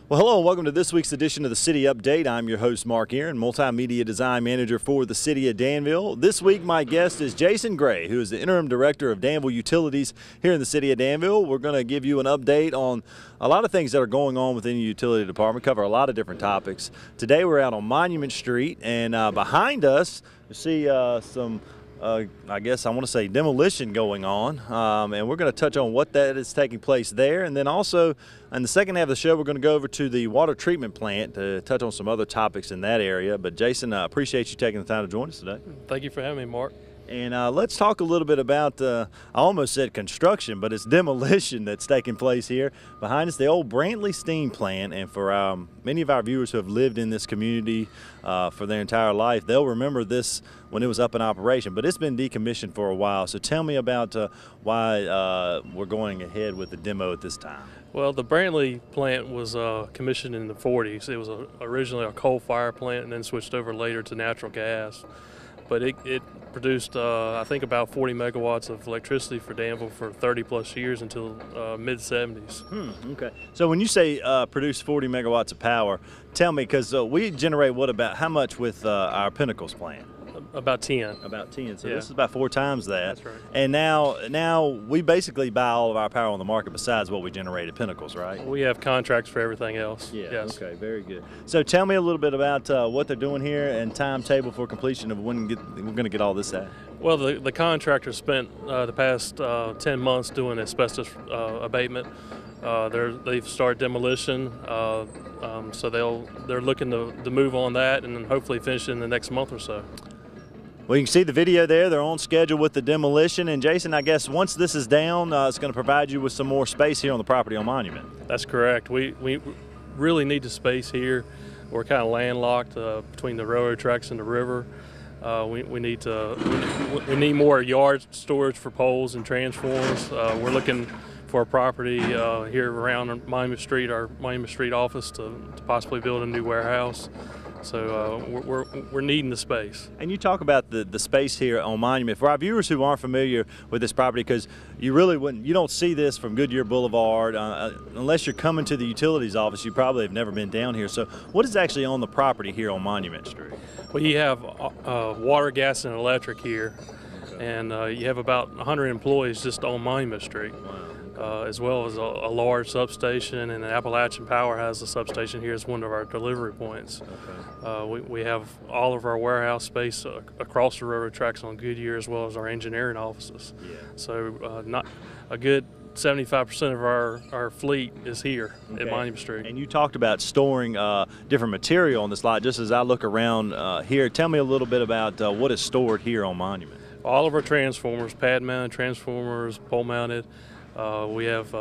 Well, hello and welcome to this week's edition of the City Update. I'm your host, Mark Aaron, Multimedia Design Manager for the City of Danville. This week, my guest is Jason Gray, who is the Interim Director of Danville Utilities here in the City of Danville. We're going to give you an update on a lot of things that are going on within the utility department, cover a lot of different topics. Today, we're out on Monument Street, and behind us, you see some I guess I want to say demolition going on, and we're going to touch on what that is taking place there. And then also in the second half of the show, we're going to go over to the water treatment plant to touch on some other topics in that area. But Jason, I appreciate you taking the time to join us today. Thank you for having me, Mark. And let's talk a little bit about, I almost said construction, but it's demolition that's taking place here. Behind us, the old Brantley Steam Plant. And for many of our viewers who have lived in this community for their entire life, they'll remember this when it was up in operation. But it's been decommissioned for a while. So tell me about why we're going ahead with the demo at this time. Well, the Brantley plant was commissioned in the 40s. It was originally a coal fire plant and then switched over later to natural gas. But it produced, I think, about 40 megawatts of electricity for Danville for 30 plus years until mid-70s. Okay. So when you say produce 40 megawatts of power, tell me, because we generate how much with our Pinnacles plant? About 10. About 10. So yeah. This is about 4 times that. That's right. And now we basically buy all of our power on the market besides what we generate at Pinnacles, right? We have contracts for everything else. Yeah. Yes. Okay. Very good. So tell me a little bit about what they're doing here and timetable for completion of when we're going to get all this at. Well, the contractor spent the past 10 months doing asbestos abatement. They've started demolition, so they're looking to move on that and then hopefully finish it in the next month or so. Well, you can see the video there. They're on schedule with the demolition. And Jason, I guess once this is down, it's going to provide you with some more space here on the property on Monument. That's correct. We really need the space here. We're kind of landlocked between the railroad tracks and the river. We need more yard storage for poles and transformers. We're looking for a property here around Monument Street, our Monument Street office, to possibly build a new warehouse. So we're needing the space. And you talk about the space here on Monument. For our viewers who aren't familiar with this property, because you don't see this from Goodyear Boulevard unless you're coming to the utilities office. You probably have never been down here. So what is actually on the property here on Monument Street? Well, you have water, gas, and electric here, okay. And you have about 100 employees just on Monument Street. Wow. As well as a large substation, and Appalachian Power has a substation here as one of our delivery points. Okay. We have all of our warehouse space across the railroad tracks on Goodyear, as well as our engineering offices. Yeah. So not a good 75% of our fleet is here at Monument Street. And you talked about storing different material on this lot. Just as I look around here, tell me a little bit about what is stored here on Monument. All of our transformers, pad-mounted transformers, pole-mounted. We have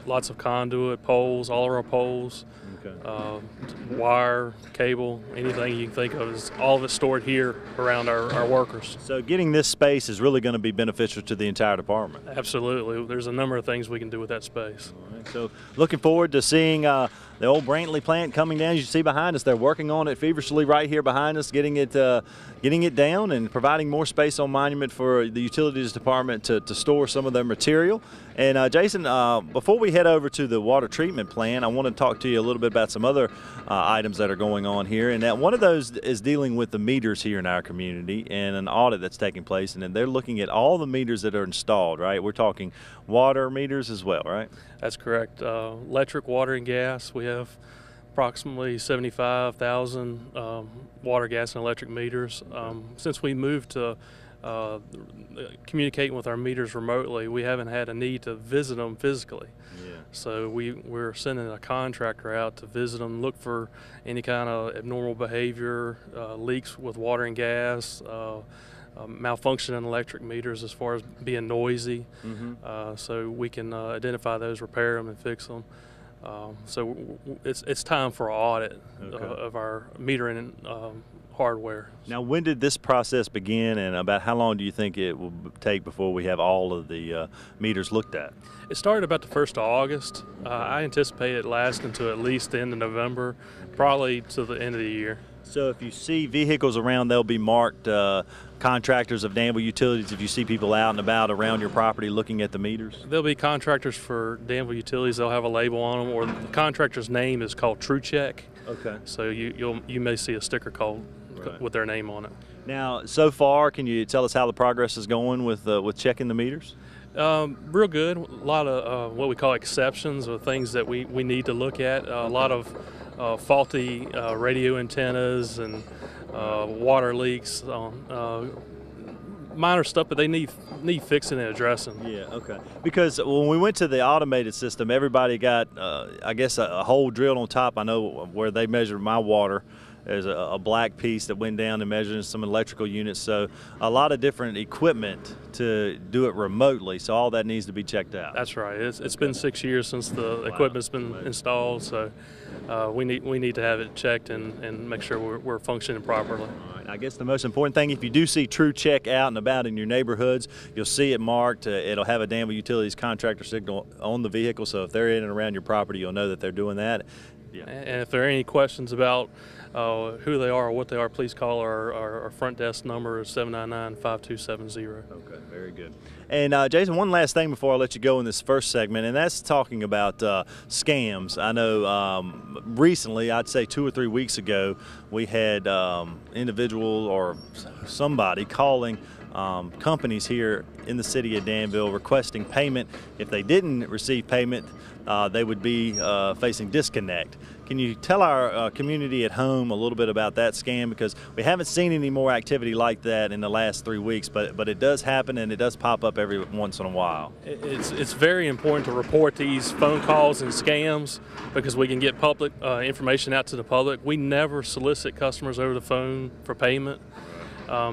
lots of conduit, poles, all of our poles, okay. Wire, cable, anything you can think of, all of it stored here around our workers. So getting this space is really going to be beneficial to the entire department. Absolutely. There's a number of things we can do with that space. All right. So looking forward to seeing the old Brantley plant coming down. As you see behind us, they're working on it feverishly right here behind us, getting it down and providing more space on Monument for the utilities department to store some of their material. And Jason, before we head over to the water treatment plant, I want to talk to you a little bit about some other items that are going on here. And that one of those is dealing with the meters here in our community and an audit that's taking place. And then they're looking at all the meters that are installed, right? We're talking water meters as well, right? That's correct. Electric, water, and gas. We have approximately 75,000 water, gas, and electric meters. Since we moved to communicating with our meters remotely, we haven't had a need to visit them physically. Yeah. So we're sending a contractor out to visit them, look for any kind of abnormal behavior, leaks with water and gas, malfunction in electric meters as far as being noisy. Mm-hmm. So we can identify those, repair them, and fix them. So it's time for an audit of our metering hardware. Now, when did this process begin, and about how long do you think it will take before we have all of the meters looked at? It started about the 1st of August. I anticipate it lasting until at least the end of November, probably to the end of the year. So if you see vehicles around, they'll be marked contractors of Danville Utilities. If you see people out and about around your property looking at the meters? There'll be contractors for Danville Utilities. They'll have a label on them, or the contractor's name is called TrueCheck. Okay. So you may see a sticker called with their name on it. Now, so far, can you tell us how the progress is going with checking the meters? Real good. A lot of what we call exceptions, or things that we need to look at. A lot of faulty radio antennas and water leaks, minor stuff, but they need fixing and addressing. Yeah, okay. Because when we went to the automated system, everybody got, I guess, a hole drilled on top. I know where they measured my water. There's a black piece that went down and measured some electrical units. So a lot of different equipment to do it remotely. So all that needs to be checked out. That's right. It's been 6 years since the equipment's been installed. So we need to have it checked and make sure we're functioning properly. All right. I guess the most important thing, if you do see TrueCheck out and about in your neighborhoods, you'll see it marked. It'll have a Danville Utilities contractor signal on the vehicle. So if they're in and around your property, you'll know that they're doing that. Yeah. And if there are any questions about who they are or what they are, please call our front desk number is 799-5270. Okay, very good. And Jason, one last thing before I let you go in this first segment, and that's talking about scams. I know recently, I'd say 2 or 3 weeks ago, we had individual or somebody calling companies here in the city of Danville requesting payment. If they didn't receive payment, they would be facing disconnect. Can you tell our community at home a little bit about that scam? Because we haven't seen any more activity like that in the last 3 weeks, but it does happen and it does pop up every once in a while. It's very important to report these phone calls and scams because we can get public information out to the public. We never solicit customers over the phone for payment.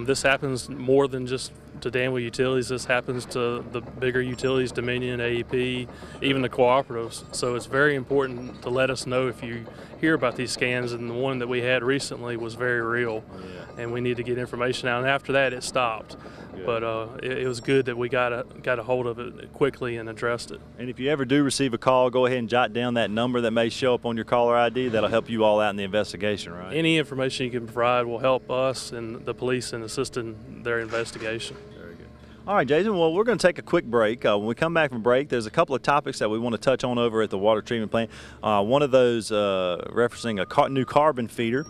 This happens more than just to Danville Utilities. This happens to the bigger utilities, Dominion, AEP, even the cooperatives. So it's very important to let us know if you hear about these scams, and the one that we had recently was very real. Yeah. And we need to get information out. And after that, it stopped. Good. But it was good that we got a hold of it quickly and addressed it. And if you ever do receive a call, go ahead and jot down that number that may show up on your caller ID. That'll help you all out in the investigation, right? Any information you can provide will help us and the police in assisting their investigation. Very good. All right, Jason, well, we're going to take a quick break. When we come back from break, there's a couple of topics that we want to touch on over at the water treatment plant. One of those referencing a new carbon feeder.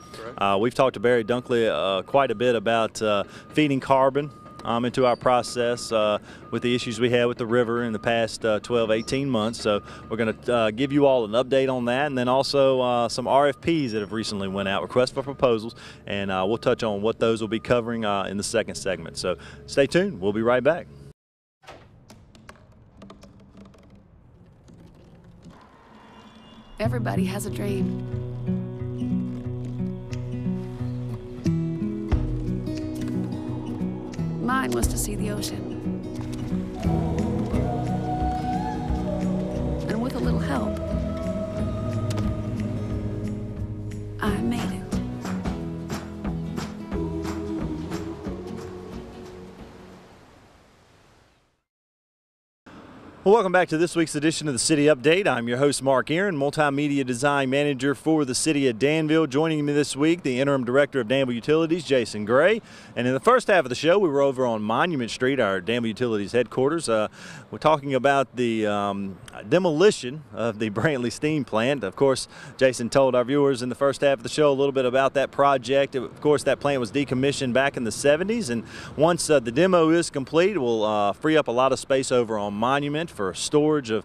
We've talked to Barry Dunkley quite a bit about feeding carbon into our process with the issues we had with the river in the past 12, 18 months. So we're going to give you all an update on that, and then also some RFPs that have recently went out, requests for proposals, and we'll touch on what those will be covering in the second segment. So stay tuned. We'll be right back. Everybody has a dream. Mine was to see the ocean. And with a little help, I made it. Well, welcome back to this week's edition of the City Update. I'm your host, Mark Aaron, Multimedia Design Manager for the City of Danville. Joining me this week, the Interim Director of Danville Utilities, Jason Gray. And in the first half of the show, we were over on Monument Street, our Danville Utilities headquarters. We're talking about the demolition of the Brantley Steam Plant. Of course, Jason told our viewers in the first half of the show a little bit about that project. Of course, that plant was decommissioned back in the 70s, and once the demo is complete, it will free up a lot of space over on Monument for storage of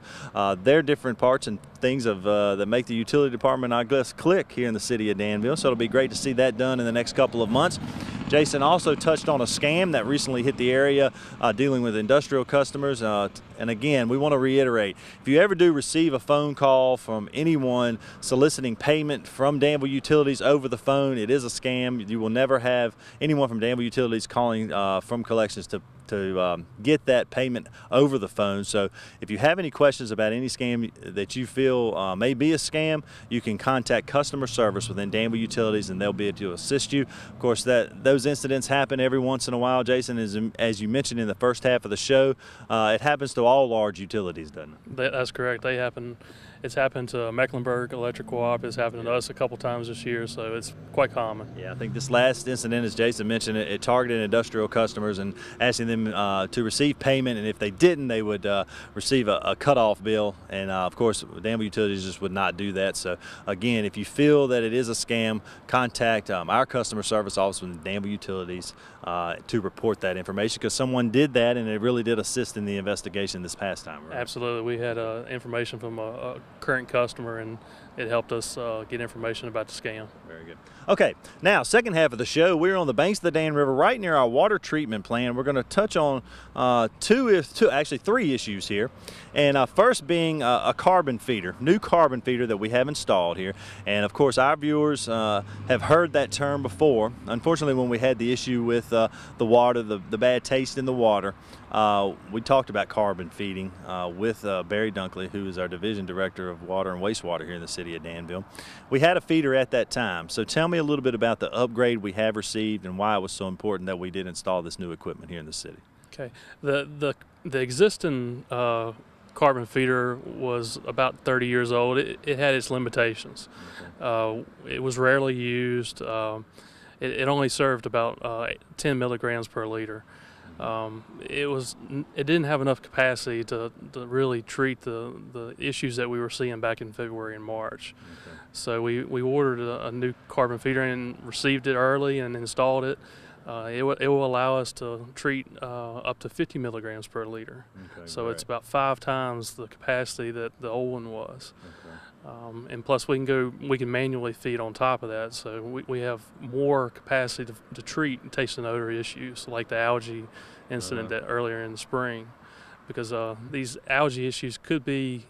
their different parts and things of that make the utility department, I guess, click here in the city of Danville. So it'll be great to see that done in the next couple of months. Jason also touched on a scam that recently hit the area dealing with industrial customers. And again, we want to reiterate, if you ever do receive a phone call from anyone soliciting payment from Danville Utilities over the phone, it is a scam. You will never have anyone from Danville Utilities calling from collections to get that payment over the phone. So if you have any questions about any scam that you feel may be a scam, you can contact customer service within Danville Utilities and they'll be able to assist you. Of course, those incidents happen every once in a while, Jason, as you mentioned in the first half of the show. It happens to all large utilities, doesn't it? That's correct. They happen It's happened to Mecklenburg Electric Co-op. It's happened to us a couple times this year, so it's quite common. Yeah, I think this last incident, as Jason mentioned, it targeted industrial customers and asking them to receive payment, and if they didn't, they would receive a cutoff bill. And of course, Danville Utilities just would not do that. So again, if you feel that it is a scam, contact our customer service office with Danville Utilities to report that information, because someone did that, and it really did assist in the investigation this past time. Right? Absolutely. We had information from a current customer, and it helped us get information about the scam. Very good. Okay, now second half of the show, we're on the banks of the Dan River, right near our water treatment plant. We're going to touch on actually three issues here, and first being a carbon feeder, new carbon feeder that we have installed here. And of course, our viewers have heard that term before. Unfortunately, when we had the issue with the water, the bad taste in the water, we talked about carbon feeding with Barry Dunkley, who is our Division Director of Water and Wastewater here in the city of Danville. We had a feeder at that time, so tell me a little bit about the upgrade we have received and why it was so important that we did install this new equipment here in the city. Okay, the existing carbon feeder was about 30 years old. It had its limitations. Okay. It was rarely used. It only served about 10 milligrams per liter. It didn't have enough capacity to really treat the issues that we were seeing back in February and March. Okay. So we ordered a new carbon feeder and received it early and installed it. It will allow us to treat up to 50 milligrams per liter. Okay, so it's about 5 times the capacity that the old one was. Okay. And plus we can manually feed on top of that, so we have more capacity to treat taste and odor issues like the algae incident that earlier in the spring, because these algae issues could be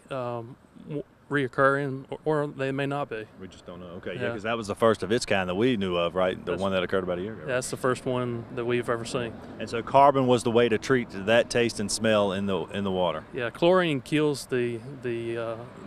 reoccurring, or they may not be. We just don't know. Okay, yeah, because that was the first of its kind that we knew of, right? The one that occurred about a year ago. Yeah, that's the first one that we've ever seen. And so carbon was the way to treat that taste and smell in the water. Yeah, chlorine kills the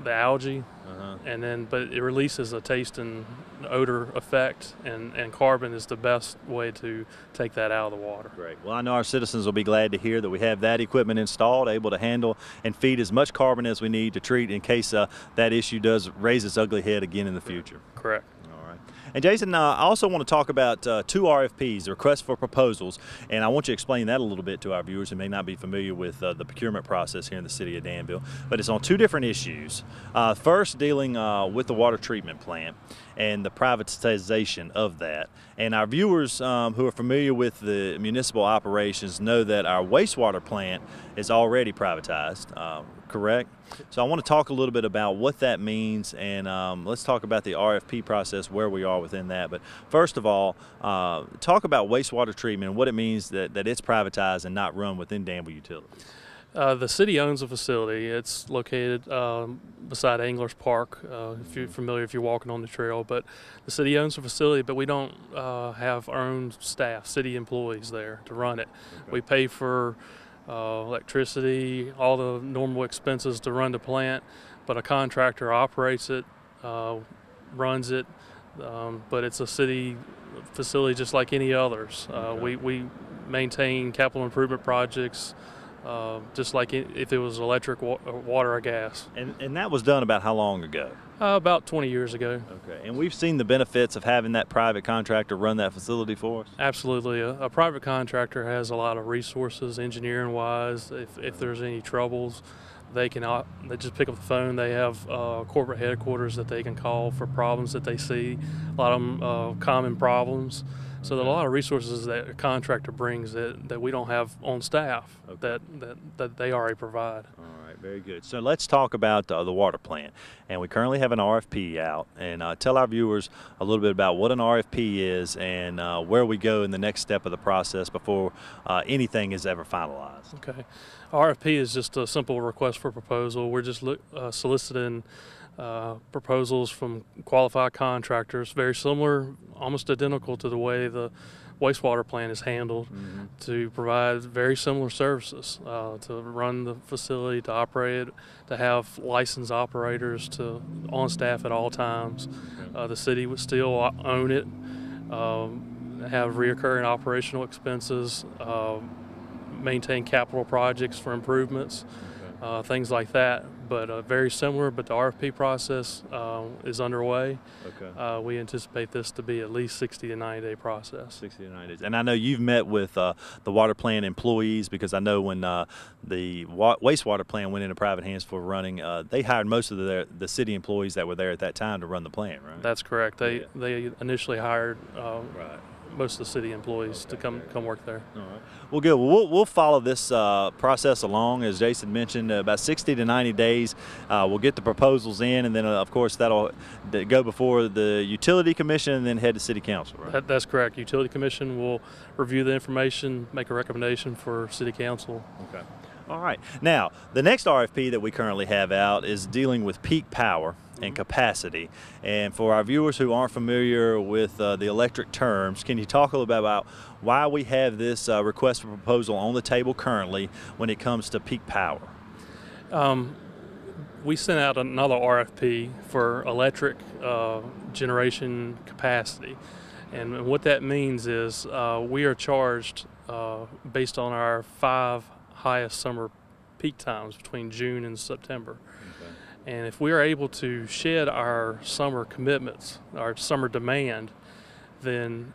algae, but it releases a taste and odor effect, and carbon is the best way to take that out of the water. Great. Well, I know our citizens will be glad to hear that we have that equipment installed, able to handle and feed as much carbon as we need to treat in case that issue does raise its ugly head again in the future. Correct. And Jason, I also want to talk about 2 RFPs, requests for proposals, and I want you to explain that a little bit to our viewers who may not be familiar with the procurement process here in the city of Danville. But it's on 2 different issues. First, dealing with the water treatment plant and the privatization of that. And our viewers who are familiar with the municipal operations know that our wastewater plant is already privatized, correct? So I want to talk a little bit about what that means, and let's talk about the RFP process, where we are within that. But first of all, talk about wastewater treatment and what it means that it's privatized and not run within Danville Utilities. The city owns a facility. It's located beside Anglers Park, if you're familiar, if you're walking on the trail. But the city owns a facility, but we don't have our own staff, city employees there to run it. Okay. We pay for electricity, all the normal expenses to run the plant, but a contractor operates it, runs it, but it's a city facility just like any others. Okay. We maintain capital improvement projects just like if it was electric, water, or gas. And that was done about how long ago? About 20 years ago. Okay, and we've seen the benefits of having that private contractor run that facility for us? Absolutely. A private contractor has a lot of resources, engineering-wise. If there's any troubles, they just pick up the phone. They have corporate headquarters that they can call for problems that they see, a lot of them common problems. So there are a lot of resources that a contractor brings that we don't have on staff. Okay. that they already provide. All right, very good. So let's talk about the water plant. And we currently have an RFP out. And tell our viewers a little bit about what an RFP is and where we go in the next step of the process before anything is ever finalized. Okay. RFP is just a simple request for proposal. We're just soliciting proposals from qualified contractors, very similar, almost identical to the way the wastewater plant is handled, to provide very similar services, to run the facility, to operate it, to have licensed operators on staff at all times. The city would still own it, have reoccurring operational expenses, maintain capital projects for improvements, things like that. but very similar. But the RFP process is underway. Okay. We anticipate this to be at least 60 to 90-day process. 60 to 90 days. And I know you've met with the water plant employees, because I know when the wastewater plant went into private hands for running, they hired most of the city employees that were there at that time to run the plant, right? That's correct. They Yeah. initially hired Right. most of the city employees to come work there. All right. Well, good. Well, we'll follow this process along. As Jason mentioned, about 60 to 90 days, we'll get the proposals in, and then, of course, that'll go before the Utility Commission and then head to City Council, right? That's correct. Utility Commission will review the information, make a recommendation for City Council. Okay. All right. Now, the next RFP that we currently have out is dealing with peak power and capacity. And for our viewers who aren't familiar with the electric terms, can you talk a little bit about why we have this request for proposal on the table currently when it comes to peak power? We sent out another RFP for electric generation capacity. And what that means is we are charged based on our 5 highest summer peak times between June and September. Okay. And if we are able to shed our summer commitments, our summer demand, then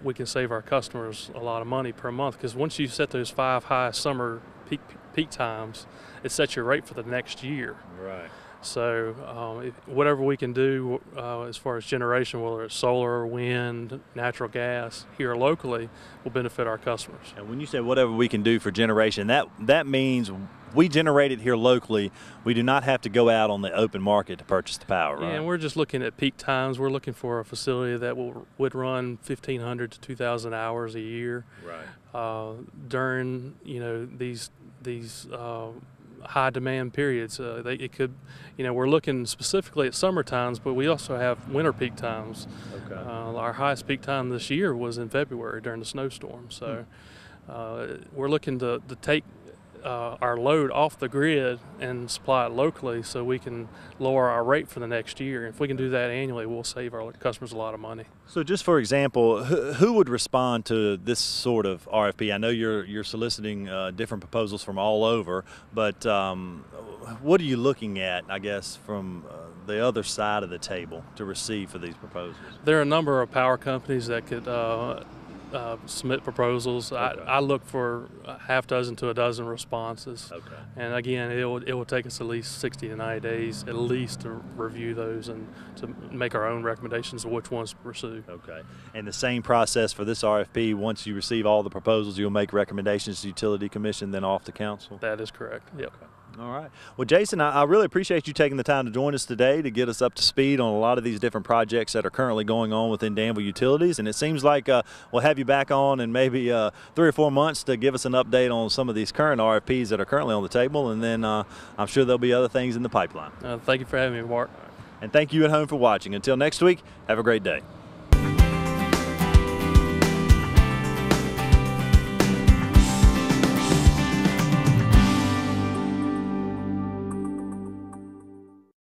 we can save our customers a lot of money per month. Because once you set those 5 highest summer peak times, it sets your rate for the next year. Right. So whatever we can do as far as generation, whether it's solar, wind, natural gas, here locally, will benefit our customers. And when you say whatever we can do for generation, that means we generate it here locally. We do not have to go out on the open market to purchase the power, right? Yeah, and we're just looking at peak times. We're looking for a facility that would run 1,500 to 2,000 hours a year. Right. During these high demand periods. It could, we're looking specifically at summer times, but we also have winter peak times. Okay. Our highest peak time this year was in February during the snowstorm. So we're looking to take our load off the grid and supply it locally so we can lower our rate for the next year. If we can do that annually, we'll save our customers a lot of money. So just for example, who would respond to this sort of RFP? I know you're soliciting different proposals from all over, but what are you looking at, I guess, from the other side of the table to receive for these proposals? There are a number of power companies that could submit proposals. Okay. I look for a half dozen to a dozen responses. Okay. And again, it will take us at least 60 to 90 days at least to review those and to make our own recommendations of which ones to pursue. Okay. And the same process for this RFP, once you receive all the proposals, you'll make recommendations to Utility Commission, then off to Council? That is correct. Yep. Okay. All right. Well, Jason, I really appreciate you taking the time to join us today to get us up to speed on a lot of these different projects that are currently going on within Danville Utilities. And it seems like we'll have you back on in maybe 3 or 4 months to give us an update on some of these current RFPs that are currently on the table. And then I'm sure there'll be other things in the pipeline. Thank you for having me, Mark. And thank you at home for watching. Until next week, have a great day.